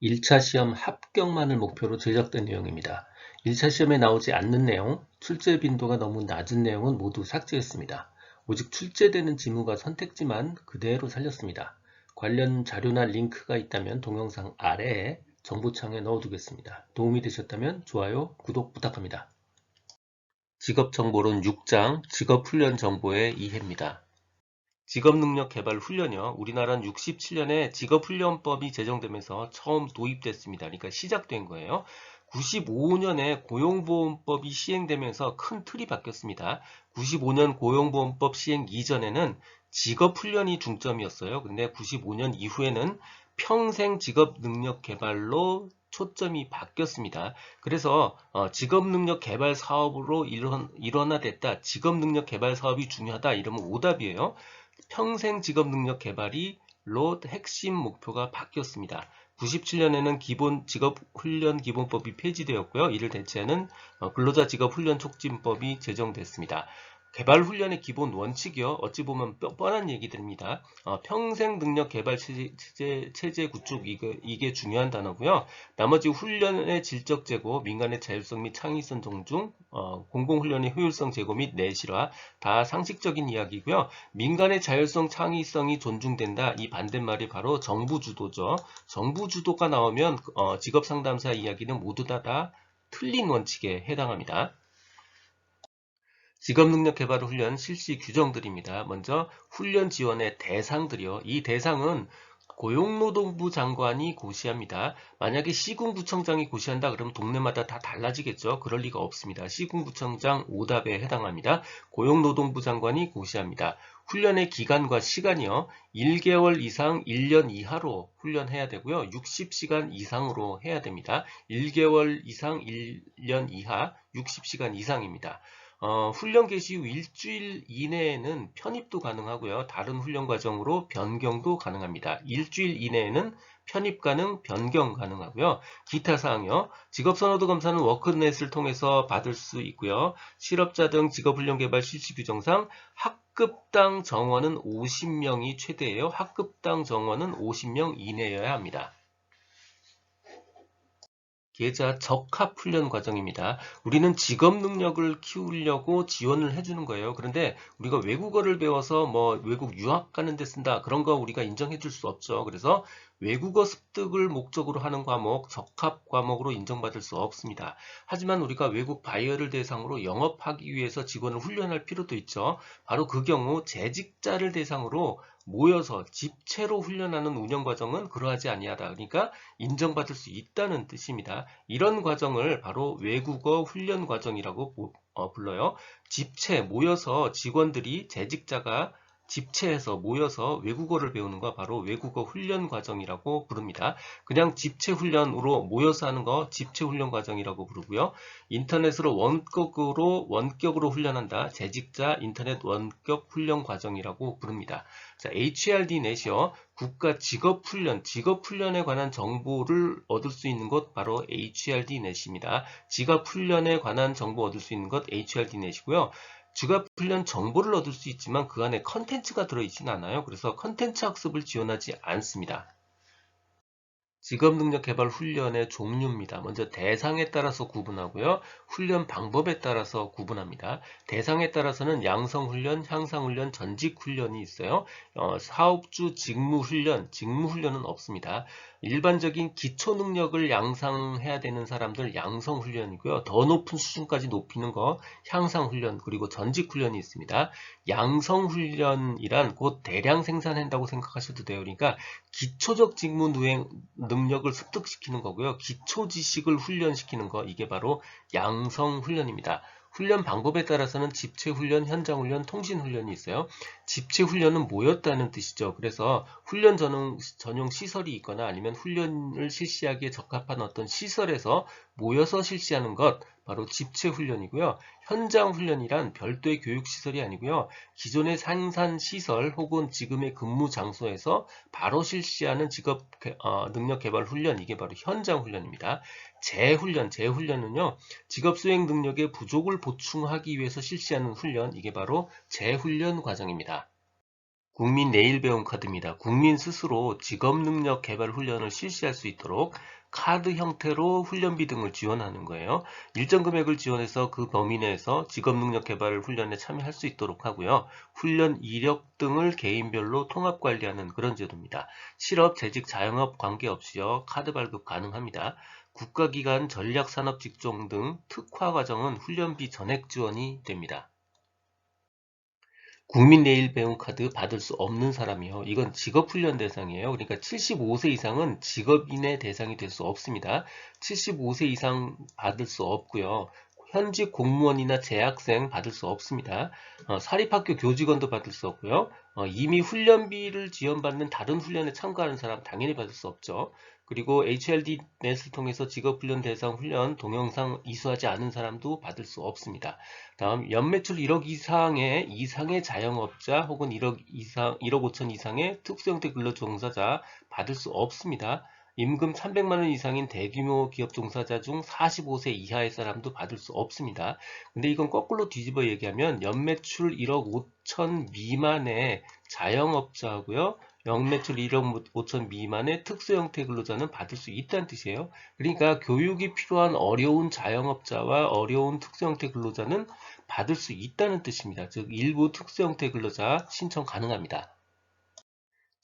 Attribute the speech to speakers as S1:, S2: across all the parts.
S1: 1차 시험 합격만을 목표로 제작된 내용입니다. 1차 시험에 나오지 않는 내용, 출제 빈도가 너무 낮은 내용은 모두 삭제했습니다. 오직 출제되는 지문과 선택지만 그대로 살렸습니다. 관련 자료나 링크가 있다면 동영상 아래에 정보창에 넣어두겠습니다. 도움이 되셨다면 좋아요, 구독 부탁합니다. 직업정보론 6장 직업훈련 정보의 이해입니다. 직업능력개발훈련이요. 우리나라는 67년에 직업훈련법이 제정되면서 처음 도입됐습니다. 그러니까 시작된 거예요. 95년에 고용보험법이 시행되면서 큰 틀이 바뀌었습니다. 95년 고용보험법 시행 이전에는 직업훈련이 중점이었어요. 근데 95년 이후에는 평생 직업능력개발로 초점이 바뀌었습니다. 그래서 직업능력개발 사업으로 일원화됐다. 직업능력개발 사업이 중요하다. 이러면 오답이에요. 평생 직업능력 개발이로 핵심 목표가 바뀌었습니다. 97년에는 기본 직업훈련 기본법이 폐지되었고요. 이를 대체하는 근로자 직업훈련 촉진법이 제정됐습니다. 개발훈련의 기본 원칙이요. 어찌 보면 뻔한 얘기들입니다. 평생 능력 개발 체제 구축 이게 중요한 단어고요. 나머지 훈련의 질적 제고, 민간의 자율성 및 창의성 존중, 공공훈련의 효율성 제고 및 내실화 다 상식적인 이야기고요. 민간의 자율성, 창의성이 존중된다. 이 반대말이 바로 정부 주도죠. 정부 주도가 나오면 직업상담사 이야기는 모두 다 틀린 원칙에 해당합니다. 직업능력개발 훈련 실시 규정들입니다. 먼저 훈련 지원의 대상들이요. 이 대상은 고용노동부 장관이 고시합니다. 만약에 시군구청장이 고시한다 그러면 동네마다 다 달라지겠죠. 그럴 리가 없습니다. 시군구청장 오답에 해당합니다. 고용노동부 장관이 고시합니다. 훈련의 기간과 시간이요. 1개월 이상 1년 이하로 훈련해야 되고요. 60시간 이상으로 해야 됩니다. 1개월 이상 1년 이하 60시간 이상입니다. 훈련 개시 후 일주일 이내에는 편입도 가능하고요. 다른 훈련 과정으로 변경도 가능합니다. 일주일 이내에는 편입 가능, 변경 가능하고요. 기타 사항이요. 직업선호도 검사는 워크넷을 통해서 받을 수 있고요. 실업자 등 직업훈련 개발 실시 규정상 학급당 정원은 50명이 최대예요. 학급당 정원은 50명 이내여야 합니다. 계좌 적합훈련 과정입니다. 우리는 직업 능력을 키우려고 지원을 해주는 거예요. 그런데 우리가 외국어를 배워서 외국 유학 가는 데 쓴다. 그런 거 우리가 인정해 줄 수 없죠. 그래서 외국어 습득을 목적으로 하는 과목, 적합 과목으로 인정받을 수 없습니다. 하지만 우리가 외국 바이어를 대상으로 영업하기 위해서 직원을 훈련할 필요도 있죠. 바로 그 경우 재직자를 대상으로 모여서 집체로 훈련하는 운영 과정은 그러하지 아니하다. 그러니까 인정받을 수 있다는 뜻입니다. 이런 과정을 바로 외국어 훈련 과정이라고 불러요. 집체, 모여서 직원들이 재직자가 집체해서 모여서 외국어를 배우는 거 바로 외국어 훈련 과정이라고 부릅니다. 그냥 집체 훈련으로 모여서 하는 거 집체 훈련 과정이라고 부르고요. 인터넷으로 원격으로 훈련한다. 재직자 인터넷 원격 훈련 과정이라고 부릅니다. 자, HRD 넷이요. 국가 직업훈련, 직업훈련에 관한 정보를 얻을 수 있는 곳 바로 HRD 넷입니다. 직업훈련에 관한 정보 얻을 수 있는 것 HRD 넷이고요. 직업훈련 정보를 얻을 수 있지만 그 안에 컨텐츠가 들어있지는 않아요. 그래서 컨텐츠 학습을 지원하지 않습니다. 직업능력개발 훈련의 종류입니다. 먼저 대상에 따라서 구분하고요. 훈련 방법에 따라서 구분합니다. 대상에 따라서는 양성훈련, 향상훈련, 전직훈련이 있어요. 사업주 직무훈련은 없습니다. 일반적인 기초능력을 양상해야 되는 사람들 양성훈련이고요. 더 높은 수준까지 높이는 거 향상훈련 그리고 전직훈련이 있습니다. 양성훈련이란 곧 대량 생산한다고 생각하셔도 돼요. 그러니까 기초적 직무 능력을 습득시키는 거고요. 기초 지식을 훈련시키는 거 이게 바로 양성 훈련입니다. 훈련 방법에 따라서는 집체 훈련, 현장 훈련, 통신 훈련이 있어요. 집체 훈련은 모였다는 뜻이죠. 그래서 훈련 전용 시설이 있거나 아니면 훈련을 실시하기에 적합한 어떤 시설에서 모여서 실시하는 것 바로 집체 훈련이고요. 현장 훈련이란 별도의 교육시설이 아니고요. 기존의 생산시설 혹은 지금의 근무 장소에서 바로 실시하는 직업 능력 개발 훈련 이게 바로 현장 훈련입니다. 재훈련은요. 직업 수행 능력의 부족을 보충하기 위해서 실시하는 훈련 이게 바로 재훈련 과정입니다. 국민 내일 배움 카드입니다. 국민 스스로 직업 능력 개발 훈련을 실시할 수 있도록 카드 형태로 훈련비 등을 지원하는 거예요. 일정 금액을 지원해서 그 범위 내에서 직업 능력 개발 훈련에 참여할 수 있도록 하고요. 훈련 이력 등을 개인별로 통합 관리하는 그런 제도입니다. 실업, 재직, 자영업 관계없이요. 카드 발급 가능합니다. 국가기관, 전략산업 직종 등 특화 과정은 훈련비 전액 지원이 됩니다. 국민 내일 배움 카드 받을 수 없는 사람이요. 이건 직업훈련 대상이에요. 그러니까 75세 이상은 직업인의 대상이 될 수 없습니다. 75세 이상 받을 수 없고요. 현직 공무원이나 재학생 받을 수 없습니다. 사립학교 교직원도 받을 수 없고요. 이미 훈련비를 지원받는 다른 훈련에 참가하는 사람 당연히 받을 수 없죠. 그리고 HRD 넷을 통해서 직업훈련 대상 훈련 동영상 이수하지 않은 사람도 받을 수 없습니다. 다음 연매출 1억 이상의 자영업자 혹은 1억 5천 이상의 특수형태 근로종사자 받을 수 없습니다. 임금 300만 원 이상인 대규모 기업 종사자 중 45세 이하의 사람도 받을 수 없습니다. 근데 이건 거꾸로 뒤집어 얘기하면 연매출 1억 5천 미만의 자영업자하고요. 연매출 1억 5천 미만의 특수형태 근로자는 받을 수 있다는 뜻이에요. 그러니까 교육이 필요한 어려운 자영업자와 어려운 특수형태 근로자는 받을 수 있다는 뜻입니다. 즉 일부 특수형태 근로자 신청 가능합니다.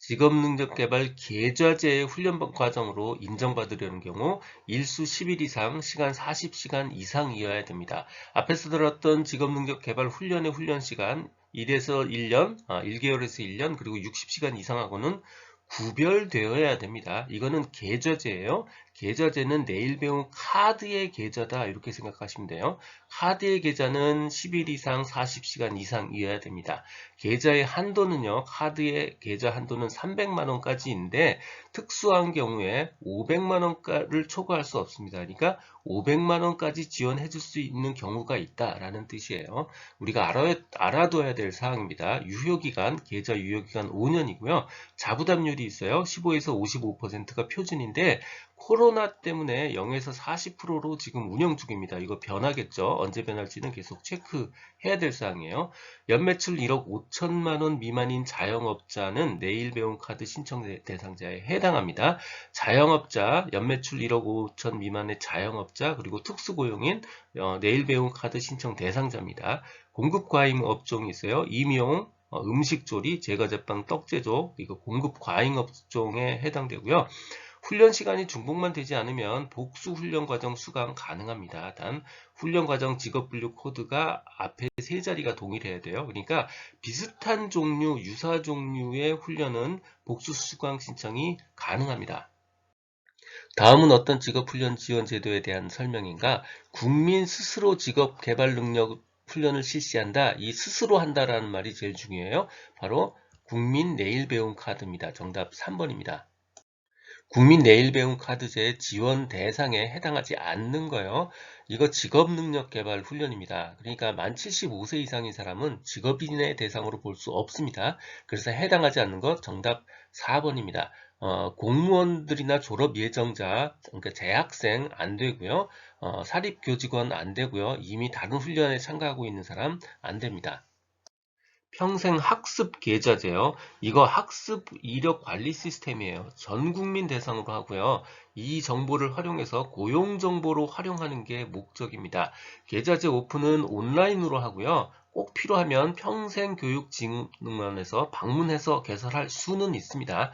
S1: 직업능력개발 계좌제의 훈련 과정으로 인정받으려는 경우 일수 10일 이상, 시간 40시간 이상이어야 됩니다. 앞에서 들었던 직업능력개발 훈련의 훈련시간 1에서 1년, 1개월에서 1년, 그리고 60시간 이상하고는 구별되어야 됩니다. 이거는 계좌제예요. 계좌제는 내일 배운 카드의 계좌다 이렇게 생각하시면 돼요. 카드의 계좌는 10일 이상 40시간 이상이어야 됩니다. 계좌의 한도는요. 카드의 계좌 한도는 300만 원까지인데 특수한 경우에 500만 원을 초과할 수 없습니다. 그러니까 500만 원까지 지원해 줄 수 있는 경우가 있다라는 뜻이에요. 우리가 알아둬야 될 사항입니다. 유효기간, 계좌 유효기간 5년이고요. 자부담률이 있어요. 15에서 55%가 표준인데 코로나 때문에 0에서 40%로 지금 운영 중입니다. 이거 변하겠죠. 언제 변할지는 계속 체크해야 될 사항이에요. 연매출 1억 5천만 원 미만인 자영업자는 내일 배움 카드 신청 대상자에 해당합니다. 자영업자, 연매출 1억 5천 미만의 자영업자, 그리고 특수고용인 내일 배움 카드 신청 대상자입니다. 공급 과잉 업종이 있어요. 임용, 음식조리, 제과제빵, 떡제조, 이거 공급 과잉 업종에 해당되고요. 훈련 시간이 중복만 되지 않으면 복수 훈련 과정 수강 가능합니다. 단 훈련 과정 직업 분류 코드가 앞에 세 자리가 동일해야 돼요. 그러니까 비슷한 종류, 유사 종류의 훈련은 복수 수강 신청이 가능합니다. 다음은 어떤 직업훈련 지원 제도에 대한 설명인가? 국민 스스로 직업 개발 능력 훈련을 실시한다. 이 스스로 한다라는 말이 제일 중요해요. 바로 국민 내일 배움 카드입니다. 정답 3번입니다. 국민 내일 배움 카드제 지원 대상에 해당하지 않는 거요. 이거 직업능력개발 훈련입니다. 그러니까 만 75세 이상인 사람은 직업인의 대상으로 볼 수 없습니다. 그래서 해당하지 않는 것 정답 4번입니다. 공무원들이나 졸업 예정자, 그러니까 재학생 안 되고요. 사립교직원 안 되고요. 이미 다른 훈련에 참가하고 있는 사람 안 됩니다. 평생 학습 계좌제요. 이거 학습 이력 관리 시스템이에요. 전 국민 대상으로 하고요. 이 정보를 활용해서 고용 정보로 활용하는 게 목적입니다. 계좌제 오픈은 온라인으로 하고요. 꼭 필요하면 평생교육진흥원에서 방문해서 개설할 수는 있습니다.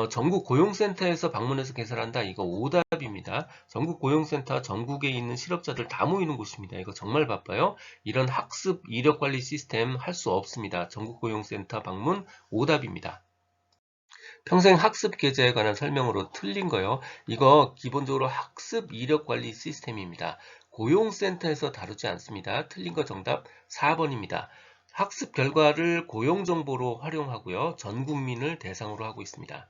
S1: 전국 고용센터에서 방문해서 개설한다. 이거 오답입니다. 전국 고용센터 전국에 있는 실업자들 다 모이는 곳입니다. 이거 정말 바빠요. 이런 학습 이력 관리 시스템 할 수 없습니다. 전국 고용센터 방문 오답입니다. 평생 학습 계좌에 관한 설명으로 틀린 거요. 이거 기본적으로 학습 이력 관리 시스템입니다. 고용센터에서 다루지 않습니다. 틀린 거 정답 4번입니다. 학습 결과를 고용정보로 활용하고요. 전 국민을 대상으로 하고 있습니다.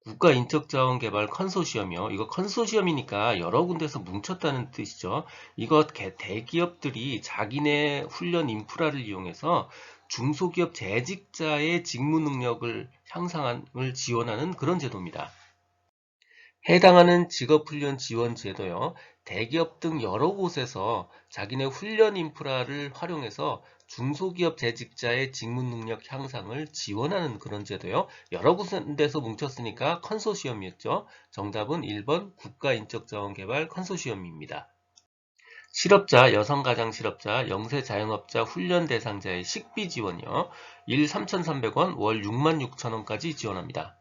S1: 국가인적자원개발 컨소시엄이요. 이거 컨소시엄이니까 여러 군데서 뭉쳤다는 뜻이죠. 이거 대기업들이 자기네 훈련 인프라를 이용해서 중소기업 재직자의 직무 능력을 향상을 지원하는 그런 제도입니다. 해당하는 직업훈련 지원 제도요. 대기업 등 여러 곳에서 자기네 훈련 인프라를 활용해서 중소기업 재직자의 직무 능력 향상을 지원하는 그런 제도요. 여러 군데서 뭉쳤으니까 컨소시엄이었죠. 정답은 1번 국가인적자원개발 컨소시엄입니다. 실업자, 여성가장 실업자, 영세 자영업자 훈련 대상자의 식비 지원이요. 일 3,300원, 월 66,000원까지 지원합니다.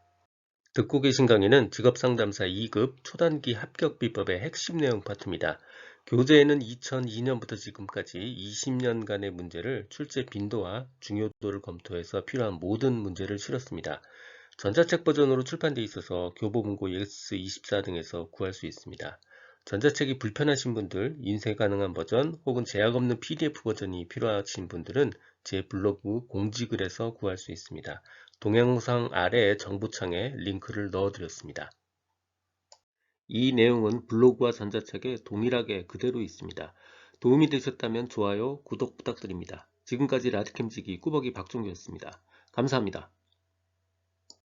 S1: 듣고 계신 강의는 직업상담사 2급 초단기 합격비법의 핵심 내용 파트입니다. 교재에는 2002년부터 지금까지 20년간의 문제를 출제 빈도와 중요도를 검토해서 필요한 모든 문제를 실었습니다. 전자책 버전으로 출판되어 있어서 교보문고 예스24 등에서 구할 수 있습니다. 전자책이 불편하신 분들, 인쇄 가능한 버전 혹은 제약 없는 PDF 버전이 필요하신 분들은 제 블로그 공지글에서 구할 수 있습니다. 동영상 아래에 정보창에 링크를 넣어드렸습니다. 이 내용은 블로그와 전자책에 동일하게 그대로 있습니다. 도움이 되셨다면 좋아요, 구독 부탁드립니다. 지금까지 라디캠지기 꾸벅이 박종규였습니다. 감사합니다.